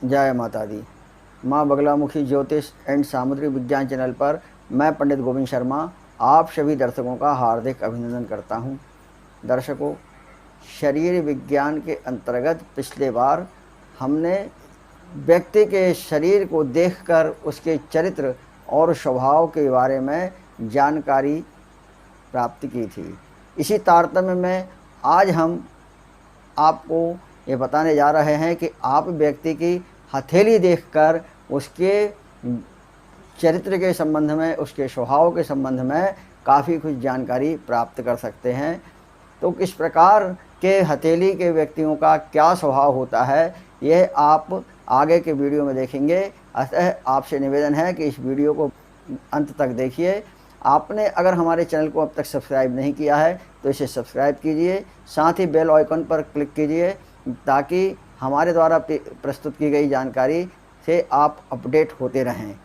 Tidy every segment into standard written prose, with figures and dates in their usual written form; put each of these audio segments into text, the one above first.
जय माता दी। माँ बगलामुखी ज्योतिष एंड सामुद्रिक विज्ञान चैनल पर मैं पंडित गोविंद शर्मा आप सभी दर्शकों का हार्दिक अभिनंदन करता हूँ। दर्शकों, शरीर विज्ञान के अंतर्गत पिछले बार हमने व्यक्ति के शरीर को देखकर उसके चरित्र और स्वभाव के बारे में जानकारी प्राप्त की थी। इसी तारतम्य में आज हम आपको ये बताने जा रहे हैं कि आप व्यक्ति की हथेली देखकर उसके चरित्र के संबंध में, उसके स्वभाव के संबंध में काफ़ी कुछ जानकारी प्राप्त कर सकते हैं। तो किस प्रकार के हथेली के व्यक्तियों का क्या स्वभाव होता है, यह आप आगे के वीडियो में देखेंगे। अतः आपसे निवेदन है कि इस वीडियो को अंत तक देखिए। आपने अगर हमारे चैनल को अब तक सब्सक्राइब नहीं किया है तो इसे सब्सक्राइब कीजिए, साथ ही बेल आइकन पर क्लिक कीजिए ताकि हमारे द्वारा प्रस्तुत की गई जानकारी से आप अपडेट होते रहें।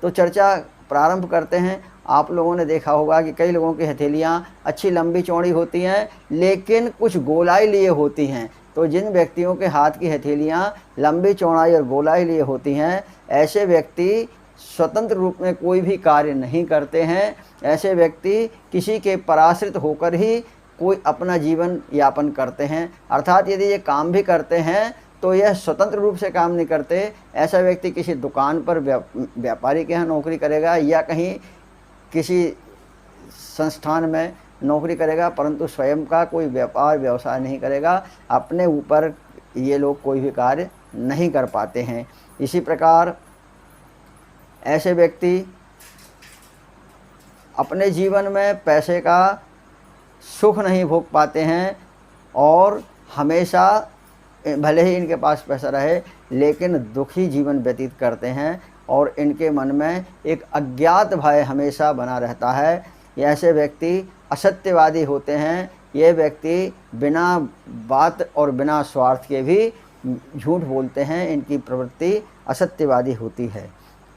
तो चर्चा प्रारंभ करते हैं। आप लोगों ने देखा होगा कि कई लोगों की हथेलियाँ अच्छी लंबी चौड़ी होती हैं, लेकिन कुछ गोलाई लिए होती हैं। तो जिन व्यक्तियों के हाथ की हथेलियाँ लंबी चौड़ाई और गोलाई लिए होती हैं, ऐसे व्यक्ति स्वतंत्र रूप में कोई भी कार्य नहीं करते हैं। ऐसे व्यक्ति किसी के पराश्रित होकर ही कोई अपना जीवन यापन करते हैं। अर्थात यदि ये काम भी करते हैं तो यह स्वतंत्र रूप से काम नहीं करते। ऐसा व्यक्ति किसी दुकान पर व्यापारी के यहाँ नौकरी करेगा या कहीं किसी संस्थान में नौकरी करेगा, परंतु स्वयं का कोई व्यापार व्यवसाय नहीं करेगा। अपने ऊपर ये लोग कोई भी कार्य नहीं कर पाते हैं। इसी प्रकार ऐसे व्यक्ति अपने जीवन में पैसे का सुख नहीं भोग पाते हैं और हमेशा भले ही इनके पास पैसा रहे लेकिन दुखी जीवन व्यतीत करते हैं और इनके मन में एक अज्ञात भय हमेशा बना रहता है। ऐसे व्यक्ति असत्यवादी होते हैं। ये व्यक्ति बिना बात और बिना स्वार्थ के भी झूठ बोलते हैं। इनकी प्रवृत्ति असत्यवादी होती है।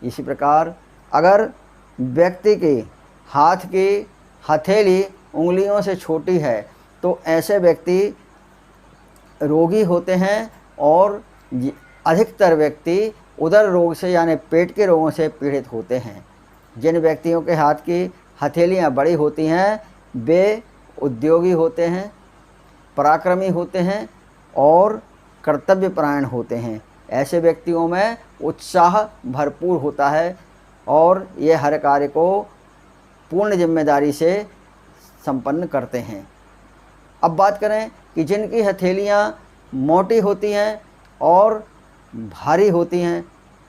इसी प्रकार अगर व्यक्ति के हाथ की हथेली उंगलियों से छोटी है तो ऐसे व्यक्ति रोगी होते हैं और अधिकतर व्यक्ति उदर रोग से यानी पेट के रोगों से पीड़ित होते हैं। जिन व्यक्तियों के हाथ की हथेलियाँ बड़ी होती हैं वे उद्योगी होते हैं, पराक्रमी होते हैं और कर्तव्यपरायण होते हैं। ऐसे व्यक्तियों में उत्साह भरपूर होता है और ये हर कार्य को पूर्ण जिम्मेदारी से संपन्न करते हैं। अब बात करें कि जिनकी हथेलियाँ मोटी होती हैं और भारी होती हैं,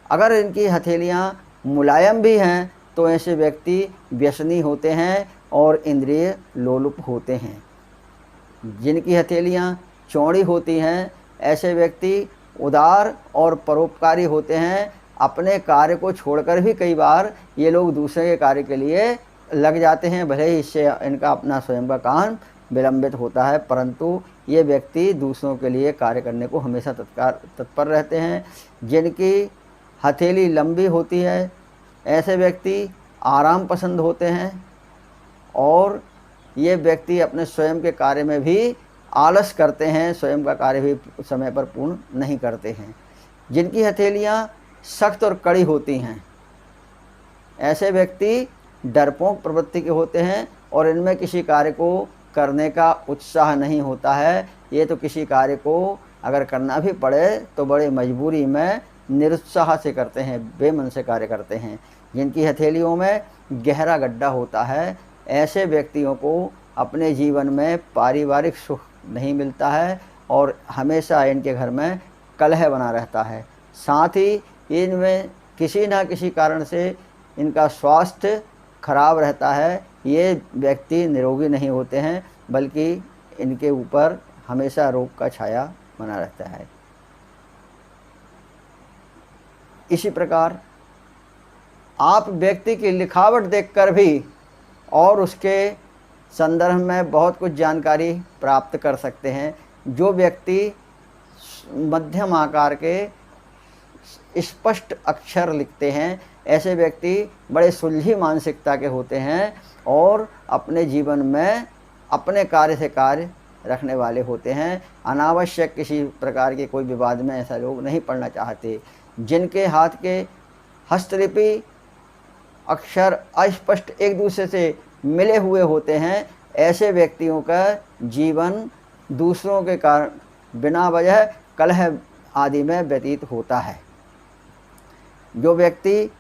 अगर इनकी हथेलियाँ मुलायम भी हैं तो ऐसे व्यक्ति व्यसनी होते हैं और इंद्रिय लोलुप होते हैं। जिनकी हथेलियाँ चौड़ी होती हैं ऐसे व्यक्ति उदार और परोपकारी होते हैं। अपने कार्य को छोड़कर भी कई बार ये लोग दूसरे के कार्य के लिए लग जाते हैं। भले ही इससे इनका अपना स्वयं का काम विलंबित होता है, परंतु ये व्यक्ति दूसरों के लिए कार्य करने को हमेशा तत्पर रहते हैं। जिनकी हथेली लंबी होती है ऐसे व्यक्ति आराम पसंद होते हैं और ये व्यक्ति अपने स्वयं के कार्य में भी आलस करते हैं, स्वयं का कार्य भी समय पर पूर्ण नहीं करते हैं। जिनकी हथेलियाँ सख्त और कड़ी होती हैं ऐसे व्यक्ति डरपोक प्रवृत्ति के होते हैं और इनमें किसी कार्य को करने का उत्साह नहीं होता है। ये तो किसी कार्य को अगर करना भी पड़े तो बड़े मजबूरी में निरुत्साह से करते हैं, बेमन से कार्य करते हैं। जिनकी हथेलियों में गहरा गड्ढा होता है ऐसे व्यक्तियों को अपने जीवन में पारिवारिक सुख नहीं मिलता है और हमेशा इनके घर में कलह बना रहता है। साथ ही इनमें किसी न किसी कारण से इनका स्वास्थ्य खराब रहता है। ये व्यक्ति निरोगी नहीं होते हैं बल्कि इनके ऊपर हमेशा रोग का छाया बना रहता है। इसी प्रकार आप व्यक्ति की लिखावट देखकर भी और उसके संदर्भ में बहुत कुछ जानकारी प्राप्त कर सकते हैं। जो व्यक्ति मध्यम आकार के स्पष्ट अक्षर लिखते हैं ऐसे व्यक्ति बड़े सुलझी मानसिकता के होते हैं और अपने जीवन में अपने कार्य से कार्य रखने वाले होते हैं। अनावश्यक किसी प्रकार के कोई विवाद में ऐसा लोग नहीं पड़ना चाहते। जिनके हाथ के हस्तलिपि अक्षर अस्पष्ट एक दूसरे से मिले हुए होते हैं, ऐसे व्यक्तियों का जीवन दूसरों के कारण बिना वजह कलह आदि में व्यतीत होता है। जो व्यक्ति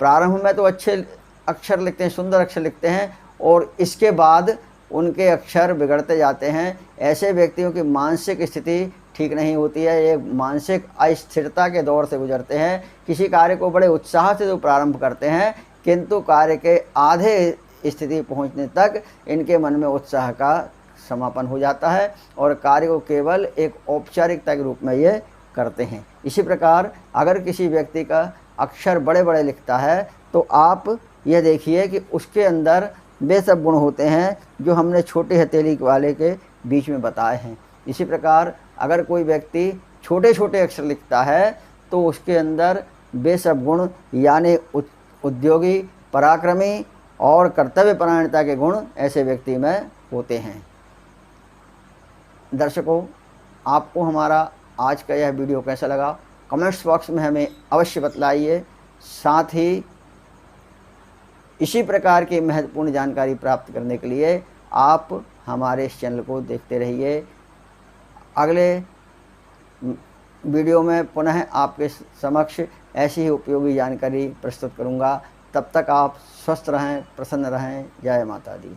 प्रारंभ में तो अच्छे अक्षर लिखते हैं, सुंदर अक्षर लिखते हैं, और इसके बाद उनके अक्षर बिगड़ते जाते हैं, ऐसे व्यक्तियों की मानसिक स्थिति ठीक नहीं होती है। ये मानसिक अस्थिरता के दौर से गुजरते हैं। किसी कार्य को बड़े उत्साह से जो प्रारंभ करते हैं, किंतु कार्य के आधे स्थिति पहुंचने तक इनके मन में उत्साह का समापन हो जाता है और कार्य को केवल एक औपचारिकता के रूप में ये करते हैं। इसी प्रकार अगर किसी व्यक्ति का अक्षर बड़े बड़े लिखता है तो आप ये देखिए कि उसके अंदर वे सब गुण होते हैं जो हमने छोटे हथेली वाले के बीच में बताए हैं। इसी प्रकार अगर कोई व्यक्ति छोटे छोटे अक्षर लिखता है तो उसके अंदर वे सब गुण यानी उद्योगी, पराक्रमी और कर्तव्यपरायणता के गुण ऐसे व्यक्ति में होते हैं। दर्शकों, आपको हमारा आज का यह वीडियो कैसा लगा कमेंट्स बॉक्स में हमें अवश्य बतलाइए। साथ ही इसी प्रकार की महत्वपूर्ण जानकारी प्राप्त करने के लिए आप हमारे इस चैनल को देखते रहिए। अगले वीडियो में पुनः आपके समक्ष ऐसी ही उपयोगी जानकारी प्रस्तुत करूंगा। तब तक आप स्वस्थ रहें, प्रसन्न रहें। जय माता दी।